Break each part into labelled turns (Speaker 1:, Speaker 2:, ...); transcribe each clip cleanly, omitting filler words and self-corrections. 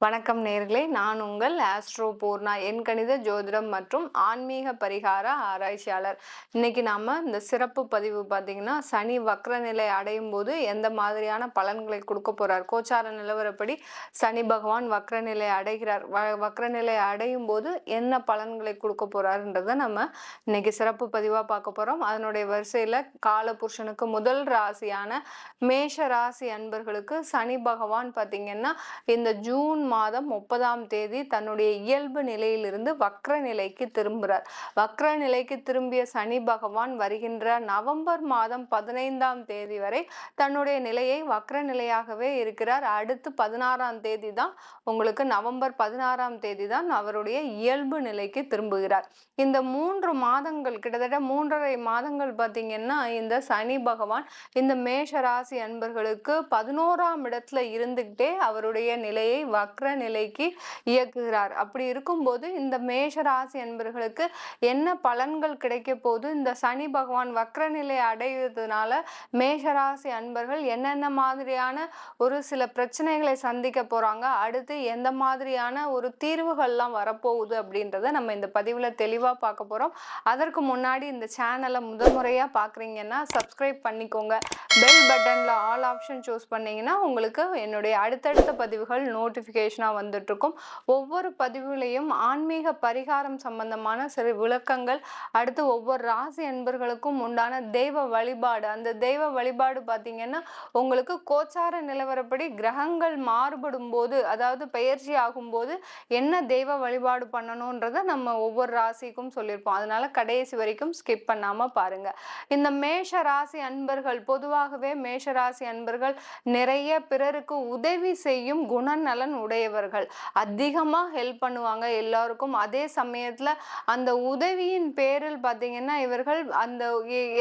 Speaker 1: வணக்கம் நேர்களே, நான் உங்கள் ஆஸ்ட்ரோ பூர்ணா. எண்கணித ஜோதிடம் மற்றும் ஆன்மீக பரிகார ஆராய்ச்சியாளர். இன்னைக்கு நாம இந்த சிறப்பு பதிவு பார்த்தீங்கன்னா, சனி வக்ர நிலை அடையும் போது எந்த மாதிரியான பலன்களை கொடுக்க போறார், கோச்சார நிலவரப்படி சனி பகவான் வக்ர நிலை அடைகிறார், வக்ர நிலை அடையும் போது என்ன பலன்களை கொடுக்க போறாருன்றத நம்ம இன்னைக்கு சிறப்பு பதிவா பார்க்க போறோம். அதனுடைய வரிசையில காலபுருஷனுக்கு முதல் ராசியான மேஷ ராசி அன்பர்களுக்கு சனி பகவான் பார்த்தீங்கன்னா இந்த ஜூன் மாதம் 30ஆம் தேதி தன்னுடைய இயல்பு நிலையிலிருந்து வக்ர நிலைக்கு திரும்புகிறார். வக்ர நிலைக்கு திரும்பிய சனி பகவான் வருகின்ற நவம்பர் மாதம் 15ஆம் தேதி வரை தன்னுடைய நிலையை வக்ர நிலையாகவே இருக்கிறார். அடுத்து 16ஆம் தேதி தான் உங்களுக்கு நவம்பர் 16ஆம் தேதி தான் அவருடைய இயல்பு நிலைக்கு திரும்புகிறார். இந்த 3 மாதங்கள் கிட்டத்தட்ட 3.5 மாதங்கள் பார்த்தீங்கன்னா இந்த சனி பகவான் இந்த மேஷ ராசி அன்பர்களுக்கு 11ஆம் இடத்துல இருந்துகிட்டே அவருடைய நிலையை வக்ர நிலைக்கு இயக்குகிறார். அப்படி இருக்கும்போது இந்த மேஷ ராசி அன்பர்களுக்கு என்ன பலன்கள் கிடைக்க போது, இந்த சனி பகவான் வக்ர நிலை அடைவதனால மேஷ ராசி அன்பர்கள் என்னென்ன மாதிரியான ஒரு சில பிரச்சனைகளை சந்திக்க போறாங்க, அடுத்து எந்த மாதிரியான ஒரு தீர்வுகள்லாம் வரப்போகுது அப்படின்றத நம்ம இந்த பதிவுல தெளிவா பார்க்க போறோம். அதற்கு முன்னாடி இந்த சேனலை முதன்முறையா பார்க்குறீங்கன்னா சப்ஸ்கிரைப் பண்ணிக்கோங்க. பெல் பட்டன்ல ஆல் ஆப்ஷன் சூஸ் பண்ணீங்கன்னா உங்களுக்கு என்னுடைய அடுத்தடுத்த பதிவுகள் நோட்டிஃபிகேஷனாக வந்துட்டு இருக்கும். ஒவ்வொரு பதிவுலையும் ஆன்மீக பரிகாரம் சம்பந்தமான சில விளக்கங்கள், அடுத்து ஒவ்வொரு ராசி அன்பர்களுக்கும் உண்டான தெய்வ வழிபாடு, அந்த தெய்வ வழிபாடு பார்த்தீங்கன்னா உங்களுக்கு கோச்சார நிலவரப்படி கிரகங்கள் மாறுபடும் போது, அதாவது பெயர்ச்சி ஆகும்போது என்ன தெய்வ வழிபாடு பண்ணணுன்றதை நம்ம ஒவ்வொரு ராசிக்கும் சொல்லியிருப்போம். அதனால கடைசி வரைக்கும் ஸ்கிப் பண்ணாம பாருங்க. இந்த மேஷ ராசி அன்பர்கள் பொதுவாகவே மேஷ ராசி அன்பர்கள் நிறைய பிறருக்கு உதவி செய்யும் குணநலன் உடையவர்கள். அதிகமா ஹெல்ப் பண்ணுவாங்க எல்லாருக்கும். அதே சமயத்துல அந்த உதவியின் பேரில் பார்த்தீங்கன்னா இவர்கள் அந்த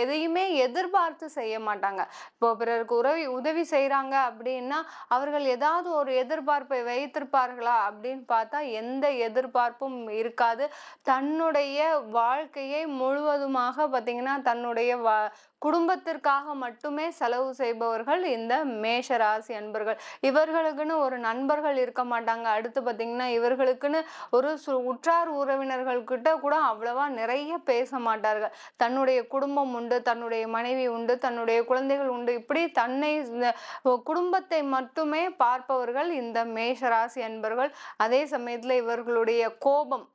Speaker 1: எதையுமே எதிர்பார்த்து செய்ய மாட்டாங்க. இப்போ பிறருக்கு உதவி செய்யறாங்க அப்படின்னா அவர்கள் ஏதாவது ஒரு எதிர்பார்ப்பை வைத்திருப்பார்களா அப்படின்னு பார்த்தா எந்த எதிர்பார்ப்பும் இருக்காது. தன்னுடைய வாழ்க்கையை முழுவதுமாக பார்த்தீங்கன்னா தன்னுடைய குடும்பத்திற்காக மட்டுமே செலவு செய்பவர்கள் இந்த மேஷ ராசி அன்பர்கள். இவர்களுக்குன்னு ஒரு நண்பர்கள் இருக்க மாட்டாங்க. அடுத்து பார்த்தீங்கன்னா இவர்களுக்குன்னு ஒரு உற்றார் உறவினர்கள் கிட்ட கூட அவ்வளவா நிறைய பேச மாட்டார்கள். தன்னுடைய குடும்பம் உண்டு, தன்னுடைய மனைவி உண்டு, தன்னுடைய குழந்தைகள் உண்டு, இப்படி தன்னை குடும்பத்தை மட்டுமே பார்ப்பவர்கள் இந்த மேஷ ராசி அன்பர்கள். அதே சமயத்துல இவர்களுடைய கோபம்,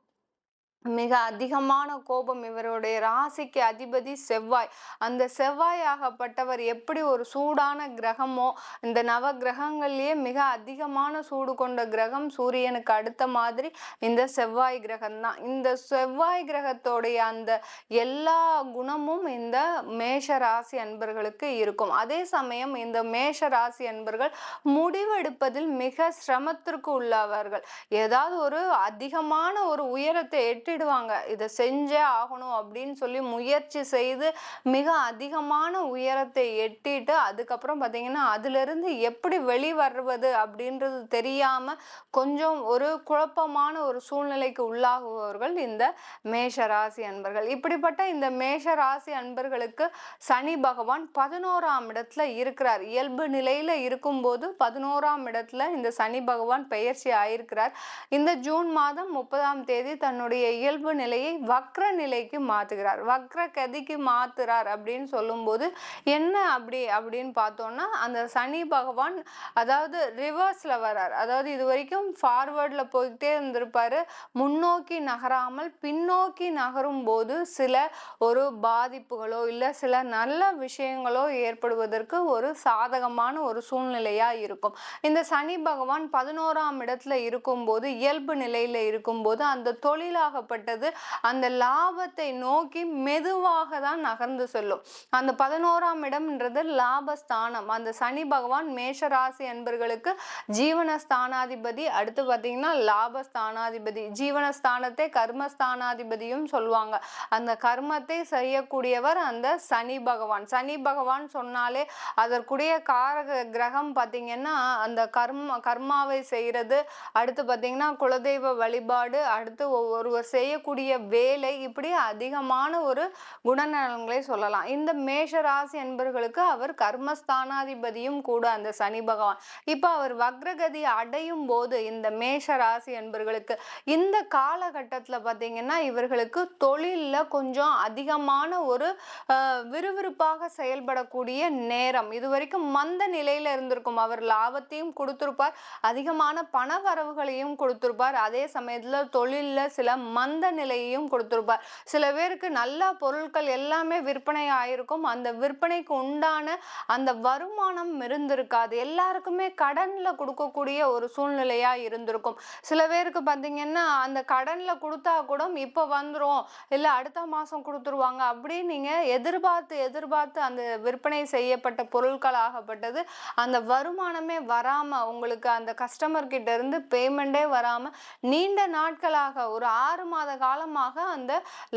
Speaker 1: மிக அதிகமான கோபம், இவருடைய ராசிக்கு அதிபதி செவ்வாய். அந்த செவ்வாய் ஆகப்பட்டவர் எப்படி ஒரு சூடான கிரகமோ, இந்த நவ கிரகங்கள்லயே மிக அதிகமான சூடு கொண்ட கிரகம் சூரியனுக்கு அடுத்த மாதிரி இந்த செவ்வாய் கிரகம் தான். இந்த செவ்வாய் கிரகத்தோடைய அந்த எல்லா குணமும் இந்த மேஷ ராசி அன்பர்களுக்கு இருக்கும். அதே சமயம் இந்த மேஷ ராசி அன்பர்கள் முடிவெடுப்பதில் மிக சிரமத்திற்கு உள்ளவர்கள். ஏதாவது ஒரு அதிகமான ஒரு உயரத்தை எட்டிடுவாங்க, இதை செஞ்சே ஆகணும் அப்படின்னு சொல்லி முயற்சி செய்து மிக அதிகமான உயரத்தை எட்டிட்டு அதுக்கப்புறம் பார்த்தீங்கன்னா அதுல இருந்து எப்படி வெளிவருவது அப்படின்றது தெரியாம கொஞ்சம் ஒரு குழப்பமான ஒரு சூழ்நிலைக்கு உள்ளாகுபவர்கள் இந்த மேஷ ராசி அன்பர்கள். இப்படிப்பட்ட இந்த மேஷ ராசி அன்பர்களுக்கு சனி பகவான் 11ஆம் இடத்துல இருக்கிறார். இயல்பு நிலையில இருக்கும்போது 11ஆம் இடத்துல இந்த சனி பகவான் பெயர்ச்சி ஆயிருக்கிறார். இந்த ஜூன் மாதம் 30ஆம் தேதி தன்னுடைய இயல்பு நிலையை வக்ர நிலைக்கு மாத்துகிறார், வக்ர கதிக்கு மாத்துறார் அப்படின்னு சொல்லும்போது என்ன அப்படின்னு பார்த்தோம்னா அந்த சனி பகவான் அதாவது ரிவர்ஸ்ல வர்றார். அதாவது இது வரைக்கும் ஃபார்வர்ட்ல போய்கிட்டே இருந்திருப்பாரு, முன்னோக்கி நகராமல் பின்னோக்கி நகரும் போது சில ஒரு பாதிப்புகளோ இல்ல சில நல்ல விஷயங்களோ ஏற்படுவதற்கு ஒரு சாதகமான ஒரு சூழ்நிலையா இருக்கும். இந்த சனி பகவான் 11ஆம் இடத்துல இருக்கும்போது, இயல்பு நிலையில இருக்கும்போது அந்த தொழிலாகப்பட்டது அந்த லாபத்தை நோக்கி மெதுவாக தான் நகர்ந்து செல்லும். அந்த 11ஆம் இடம்ன்றது லாபஸ்தானம். அந்த சனி பகவான் மேஷ ராசி அன்பர்களுக்கு ஜீவனஸ்தானாதிபதி, அடுத்து பார்த்தீங்கன்னா லாபஸ்தானாதிபதி. ஜீவனஸ்தானத்தை கர்மஸ்தானாதிபதியும் சொல்லுவாங்க. அந்த கர்மத்தை செய்யக்கூடியவர் அந்த சனி பகவான். சனி பகவான் சொன்னாலே அதற்குரிய காரக கிரகம் பார்த்தீங்கன்னா அந்த கர்மாவை செய்யறது, அடுத்து பார்த்தீங்கன்னா குலதெய்வ வழிபாடு, அடுத்து ஒருவர் செய்யக்கூடிய வேலை, இப்படி அதிகமான ஒரு குணநலன்களை சொல்லலாம். இந்த மேஷ ராசி என்பர்களுக்கு அவர் கர்மஸ்தானாதிபதியும் கூட அந்த சனி பகவான். இப்ப அவர் வக்ரகதி அடையும் போது இந்த மேஷ ராசி என்பர்களுக்கு இந்த காலகட்டத்துல பாத்தீங்கன்னா இவர்களுக்கு தொழில்ல கொஞ்சம் அதிகமான ஒரு விறுவிறுப்பாக செயல்படக்கூடிய நேரம். இதுவரைக்கும் மந்த நிலையில இருந்திருக்கும். அவர் லாபத்தையும் கொடுத்திருப்பார், அதிகமான பண வரவுகளையும் கொடுத்திருப்பார், அதே சமயத்துல தொழில்ல சில மந்த நிலையையும் கொடுத்திருப்பார். சில பேருக்கு நல்ல பொருட்கள் எல்லாமே விற்பனை ஆயிருக்கும், அந்த விற்பனைக்கு உண்டான அந்த வருமானம் இருந்திருக்காது. எல்லாருக்குமே கடன்ல கொடுக்கக்கூடிய ஒரு சூழ்நிலையா இருந்திருக்கும். சில பேருக்கு பாத்தீங்கன்னா அந்த கடன்ல கொடுத்தா கூட இப்ப வந்துரும், இல்ல அடுத்த மாசம் கொடுத்துருவாங்க அப்படின்னு நீங்க எதிர்பார்த்து அந்த விற்பனை செய்யப்பட்ட பொருட்கள் ஆகப்பட்டது அந்த வருமானமே வராம, உங்களுக்கு அந்த கஸ்டமர் கிட்ட இருந்து பேமெண்டே வராம நீண்ட நாட்களாக ஒரு 6 மாத காலமாக அந்த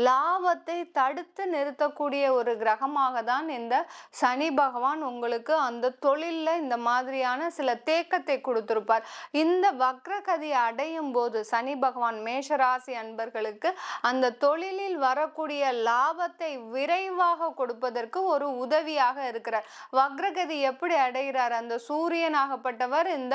Speaker 1: லாபத்தை தடுத்து நிறுத்தக்கூடிய ஒரு கிரகமாக தான் இந்த சனி பகவான் உங்களுக்கு அந்த தொழில்ல இந்த மாதிரியான சில தேக்கத்தை கொடுத்திருப்பார். இந்த வக்ரகதி அடையும் போது சனி பகவான் மேஷராசி அன்பர்களுக்கு அந்த தொழிலில் வரக்கூடிய லாபத்தை விரைவாக கொடுப்பதற்கு ஒரு உதவியாக இருக்கிறார். வக்ரகதி எப்படி அடைகிறார்? அந்த சூரியனாகப்பட்டவர் இந்த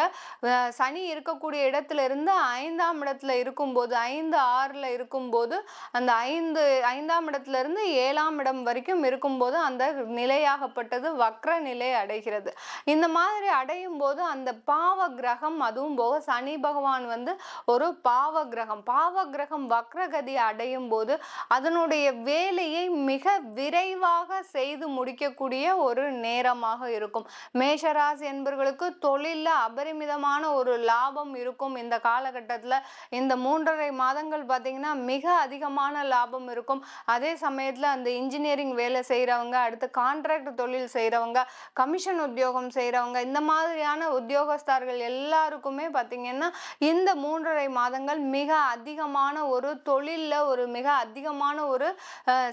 Speaker 1: சனி இருக்கக்கூடிய இடத்துல இருந்து 5ஆம் இடத்துல இருக்கும்போது, 5, 6ல இருக்கும்போது, அந்த 5ஆம் இடத்துல இருந்து 7ஆம் இடம் வரைக்கும் இருக்கும்போது அந்த நிலையாகப்பட்டது வக்ர நிலை அடைகிறது. இந்த மாதிரி அடையும் போது அந்த பாவ கிரகம், அதுவும் போக சனி பகவான் ஒரு பாவ கிரகம் வக்ரகதி அடையும் போது அதனுடைய வேலையை மிக விரைவாக செய்து முடிக்கக்கூடிய ஒரு நேரமாக இருக்கும். மேஷராசி என்பவர்களுக்கு தொழில அபரிமிதமான ஒரு லாபம் இருக்கும். இந்த காலகட்டத்துல இந்த 3.5 மாதங்கள் பாத்தீங்கன்னா மிக அதிகமான லாபம் இருக்கும். அதே சமயத்துல அந்த இன்ஜினியரிங் வேலை செய்யறவங்க, அடுத்து கான்ட்ராக்ட் தொழில் செய்யறவங்க, கமிஷன் உத்தியோகம் செய்யறவங்க, இந்த மாதிரியான உத்தியோகஸ்தர்கள் எல்லாருக்குமே பாத்தீங்கன்னா இந்த 3.5 மாதங்கள் மிக அதிகமான ஒரு தொழில்ல ஒரு மிக அதிகமான ஒரு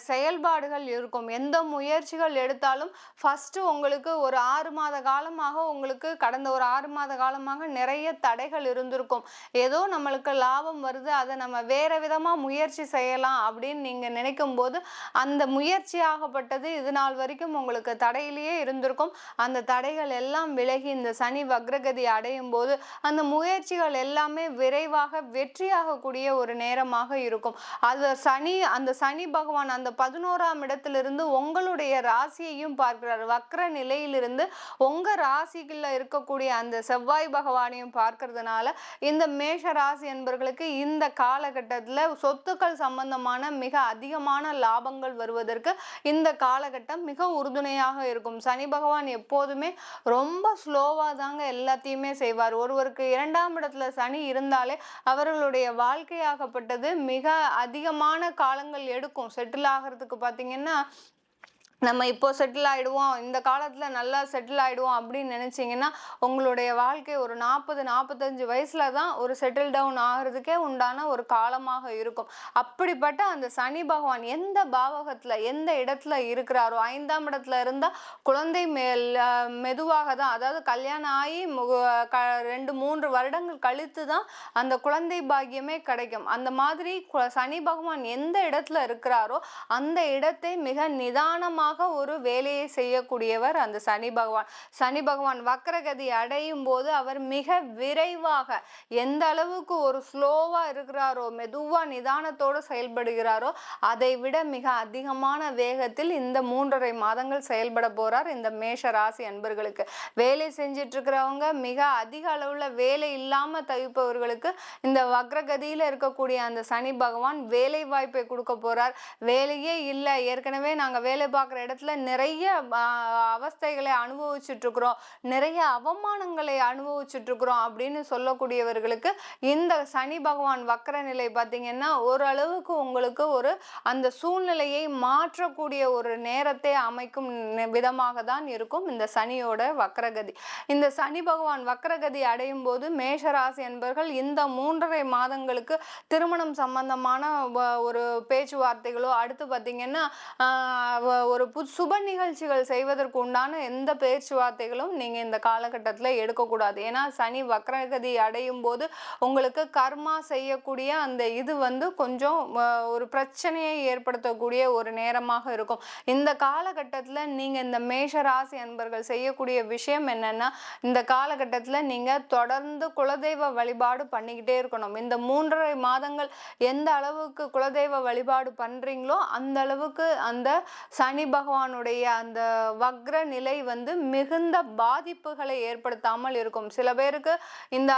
Speaker 1: செயல்பாடுகள் இருக்கும். எந்த முயற்சிகள் எடுத்தாலும் ஃபர்ஸ்ட் உங்களுக்கு ஒரு 6 மாத காலமாக, உங்களுக்கு கடந்த ஒரு 6 மாத காலமாக நிறைய தடைகள் இருந்திருக்கும். ஏதோ நம்மளுக்கு லாபம் வருது, அதை நம்ம வேற விதமா முயற்சி செய்யலாம் அப்படின்னு நீங்க நினைக்கும் போது அந்த முயற்சியாகப்பட்டது இது நாள் வரைக்கும் உங்களுக்கு தடையிலேயே இருந்திருக்கும். அந்த தடைகள் எல்லாம் விலகி இந்த சனி வக்ரகதி அடையும் போது அந்த முயற்சிகள் எல்லாமே விரைவாக வெற்றியாகக்கூடிய ஒரு நேரமாக இருக்கும். அந்த சனி பகவான் அந்த 11ஆம் இடத்திலிருந்து உங்களுடைய ராசியையும் பார்க்கிறார். வக்ர நிலையிலிருந்து உங்க ராசிக்குள்ள இருக்கக்கூடிய அந்த செவ்வாய் பகவானையும் பார்க்கறதுனால இந்த மேஷ ராசி என்பவர்களுக்கு இந்த காலகட்டத்துல சொத்துக்கள் சம்பந்தமான மிக அதிகமான லாபங்கள் வருவதற்கு இந்த காலகட்டம் மிக உறுதுணையாக இருக்கும். சனி பகவான் எப்போதுமே ரொம்ப ஸ்லோவா தாங்க எல்லாத்தையுமே செய்வார். ஒருவருக்கு 2ஆம் இடத்துல சனி இருந்தாலே அவர்களுடைய வாழ்க்கையாகப்பட்டது மிக அதிகமான காலங்கள் எடுக்கும். செட்டில் ஆகிறதுக்கு பாத்தீங்கன்னா நம்ம இப்போ செட்டில் ஆயிடுவோம், இந்த காலத்துல நல்லா செட்டில் ஆயிடுவோம் அப்படின்னு நினைச்சீங்கன்னா உங்களுடைய வாழ்க்கை ஒரு 40-45 வயசுல தான் ஒரு செட்டில் டவுன் ஆகிறதுக்கே உண்டான ஒரு காலமாக இருக்கும். அப்படிப்பட்ட அந்த சனி பகவான் எந்த பாவகத்துல எந்த இடத்துல இருக்கிறாரோ, 5ஆம் இடத்துல இருந்தா குழந்தை மெதுவாக தான், அதாவது கல்யாணம் ஆகி 2-3 வருடங்கள் கழித்து தான் அந்த குழந்தை பாக்கியமே கிடைக்கும். அந்த மாதிரி சனி பகவான் எந்த இடத்துல இருக்கிறாரோ அந்த இடத்தை மிக நிதானமாக ஒரு வேலையை செய்யக்கூடியவர் அந்த சனி பகவான். சனி பகவான் வக்ரகதி அடையும் போது அவர் மிக விரைவாக, எந்த அளவுக்கு ஒரு ஸ்லோவா இருக்கிறாரோ, மெதுவா நிதானத்தோடு செயல்படுகிறாரோ அதை விட மிக அதிகமான வேகத்தில் இந்த 3.5 மாதங்கள் செயல்பட போறார் இந்த மேஷ ராசி அன்பர்களுக்கு. வேலை செஞ்சிட்டு இருக்கிறவங்க, மிக அதிக அளவுல வேலை இல்லாம தவிப்பவர்களுக்கு இந்த வக்ரகதியில இருக்கக்கூடிய அந்த சனி பகவான் வேலை வாய்ப்பை கொடுக்க போறார். வேலையே இல்லை, ஏற்கனவே நாங்க வேலை பார்க்குற இடத்துல நிறைய அவஸ்தைகளை அனுபவிச்சுட்டு இருக்கிறோம், நிறைய அவமானங்களை அனுபவிச்சுட்டு இருக்கிறோம் அப்படின்னு சொல்லக்கூடியவர்களுக்கு இந்த சனி பகவான் வக்ர நிலை பார்த்தீங்கன்னா ஓரளவுக்கு உங்களுக்கு ஒரு அந்த சூழ்நிலையை மாற்றக்கூடிய ஒரு நேரத்தை அமைக்கும் விதமாக தான் இருக்கும் இந்த சனியோட வக்ரகதி. இந்த சனி பகவான் வக்ரகதி அடையும் போது மேஷராசி என்பவர்கள் இந்த 3.5 மாதங்களுக்கு திருமணம் சம்பந்தமான ஒரு பேச்சுவார்த்தைகளோ, அடுத்து பார்த்தீங்கன்னா ஒரு சுப நிகழ்ச்சிகள் செய்வதற்கு உண்டான எந்த பேச்சுவார்த்தைகளும் நீங்க இந்த காலகட்டத்துல எடுக்கக்கூடாது. ஏன்னா சனி வக்ரகதி அடையும் போது உங்களுக்கு கர்மா செய்யக்கூடிய அந்த இது வந்து கொஞ்சம் ஒரு பிரச்சனையை ஏற்படுத்தக்கூடிய ஒரு நேரமாக இருக்கும். இந்த காலகட்டத்துல நீங்க இந்த மேஷ ராசி அன்பர்கள் செய்யக்கூடிய விஷயம் என்னன்னா, இந்த காலகட்டத்துல நீங்க தொடர்ந்து குலதெய்வ வழிபாடு பண்ணிக்கிட்டே இருக்கணும். இந்த 3.5 மாதங்கள் எந்த அளவுக்கு குலதெய்வ வழிபாடு பண்றீங்களோ அந்த அளவுக்கு அந்த சனி பகவானுடைய அந்த வக்ர நிலை வந்து மிகுந்த பாதிப்புகளை ஏற்படுத்தாமல் இருக்கும். சில பேருக்கு இந்த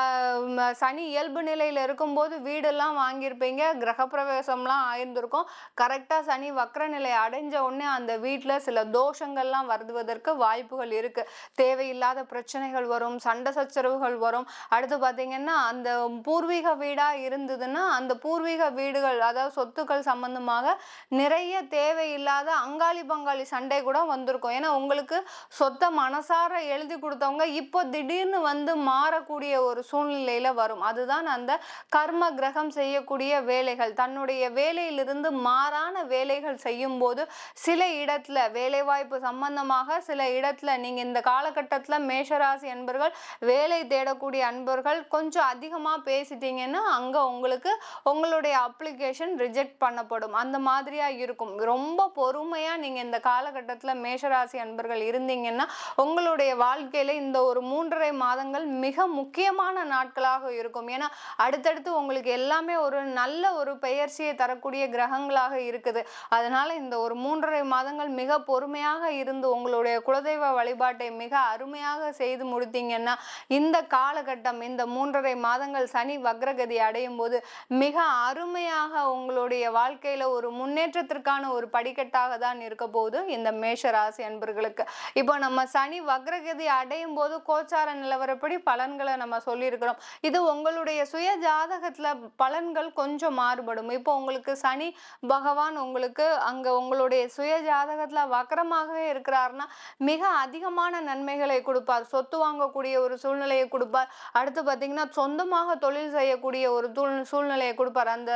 Speaker 1: சனி இயல்பு நிலையில இருக்கும்போது வீடெல்லாம் வாங்கியிருப்பீங்க, கிரகப்பிரவேசம்லாம் ஆயிருந்திருக்கும். கரெக்டா சனி வக்ர நிலை அடைஞ்ச உடனே அந்த வீட்டுல சில தோஷங்கள்லாம் வருவதற்கு வாய்ப்புகள் இருக்கு. தேவையில்லாத பிரச்சனைகள் வரும், சண்டை சச்சரவுகள் வரும். அடுத்து பாத்தீங்கன்னா அந்த பூர்வீக வீடா இருந்ததுன்னா அந்த பூர்வீக வீடுகள் அதாவது சொத்துக்கள் சம்பந்தமாக நிறைய தேவையில்லாத அங்காளி பங்காளி சண்டை கூட வந்திருக்கும். ஏன்னா உங்களுக்கு சொத்தை மனசார எழுதி கொடுத்தவங்க இப்போ திடீர்னு வந்து மாறக்கூடிய ஒரு சூழ்நிலையில வரும். அதுதான் அந்த கர்ம கிரகம் செய்யக்கூடிய வேலைகள். தன்னுடைய வேலையிலிருந்து மாறான வேலைகள் செய்யும் போது சில இடத்துல வேலைவாய்ப்பு சம்பந்தமாக சில இடத்துல நீங்க இந்த காலகட்டத்துல மேஷராசி அன்பர்கள் வேலை தேடக்கூடிய அன்பர்கள் கொஞ்சம் அதிகமா பேசிட்டீங்கன்னா அங்க உங்களுக்கு உங்களுடைய அப்ளிகேஷன் ரிஜெக்ட் பண்ணப்படும். அந்த மாதிரியா இருக்கும். ரொம்ப பொறுமையா நீங்க இந்த காலகட்டத்துல மேஷராசி அன்பர்கள் இருந்தீங்கன்னா உங்களுடைய வாழ்க்கையில இந்த ஒரு 3.5 மாதங்கள் மிக முக்கியமான நாட்களாக இருக்கும். ஏன்னா அடுத்தடுத்து உங்களுக்கு எல்லாமே ஒரு நல்ல ஒரு பெயர்ச்சியை தரக்கூடிய கிரகங்களாக இருக்குது. அதனால இந்த ஒரு 3.5 மாதங்கள் மிக பொறுமையாக இருந்து உங்களுடைய குலதெய்வ வழிபாட்டை மிக அருமையாக செய்து முடித்தீங்கன்னா இந்த காலகட்டம் இந்த 3.5 மாதங்கள் சனி வக்ரகதி அடையும் போது மிக அருமையாக உங்களுடைய வாழ்க்கையில ஒரு முன்னேற்றத்திற்கான ஒரு படிக்கட்டாக தான் இருக்க போகுது இந்த மேஷ ராசி அன்பர்களுக்கு. இப்போ நம்ம சனி வக்ரகதி அடையும் போது கோச்சார நிலவரப்படி பலன்களை நம்ம சொல்லியிருக்கிறோம். இது உங்களுடைய சுய ஜாதகத்துல பலன்கள் கொஞ்சம் மாறுபடும். இப்போ உங்களுக்கு சனி பகவான் உங்களுக்கு அங்க உங்களுடைய சுய ஜாதகத்துல வக்ரமாகவே இருக்கிறாருன்னா மிக அதிகமான நன்மைகளை கொடுப்பார். சொத்து வாங்கக்கூடிய ஒரு சூழ்நிலையை கொடுப்பார். அடுத்து பார்த்தீங்கன்னா சொந்தமாக தொழில் செய்யக்கூடிய ஒரு சூழ்நிலையை கொடுப்பார். அந்த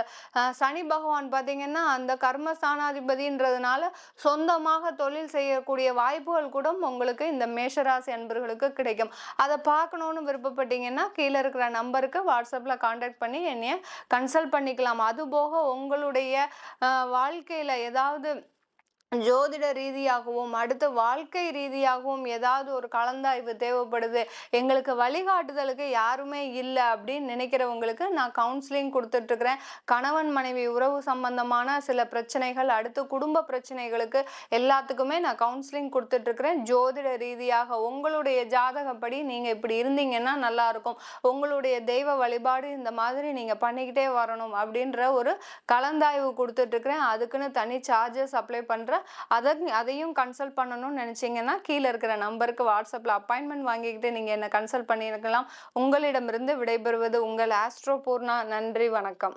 Speaker 1: சனி பகவான் பார்த்தீங்கன்னா அந்த கர்மஸ்தானாதிபதின்றதுனால சொந்தமாக தொழில் செய்யக்கூடிய வாய்ப்புகள் கூட உங்களுக்கு இந்த மேஷராசி அன்பர்களுக்கு கிடைக்கும். அதை பார்க்கணும்னு விருப்பப்பட்டீங்கன்னா கீழே இருக்கிற நம்பருக்கு வாட்ஸ்அப்ல கான்டாக்ட் பண்ணி என்னைய கன்சல்ட் பண்ணிக்கலாம். அதுபோக உங்களுடைய வாழ்க்கையில ஏதாவது ஜோதிட ரீதியாகவும் அடுத்து வாழ்க்கை ரீதியாகவும் ஏதாவது ஒரு கலந்தாய்வு தேவைப்படுது, எங்களுக்கு வழிகாட்டுதலுக்கு யாருமே இல்லை அப்படின்னு நினைக்கிறவங்களுக்கு நான் கவுன்சிலிங் கொடுத்துட்ருக்கிறேன். கணவன் மனைவி உறவு சம்பந்தமான சில பிரச்சனைகள் அடுத்து குடும்ப பிரச்சனைகளுக்கு எல்லாத்துக்குமே நான் கவுன்சிலிங் கொடுத்துட்ருக்கிறேன். ஜோதிட ரீதியாக உங்களுடைய ஜாதகப்படி நீங்கள் இப்படி இருந்தீங்கன்னா நல்லாயிருக்கும், உங்களுடைய தெய்வ வழிபாடு இந்த மாதிரி நீங்கள் பண்ணிக்கிட்டே வரணும் அப்படின்ற ஒரு கலந்தாய்வு கொடுத்துட்ருக்கிறேன். அதுக்குன்னு தனி சார்ஜஸ் அப்ளை பண்ணுறேன். அதையும் கன்சல்ட் பண்ணணும்னு நினைச்சீங்கன்னா கீழே இருக்கிற நம்பருக்கு வாட்ஸ்அப்ல அப்பாயின்மெண்ட் வாங்கிக்கிட்டு நீங்க என்ன கன்சல்ட் பண்ணியிருக்கலாம். உங்களிடமிருந்து விடைபெறுவது உங்கள் ஆஸ்ட்ரோ பூர்ணா. நன்றி, வணக்கம்.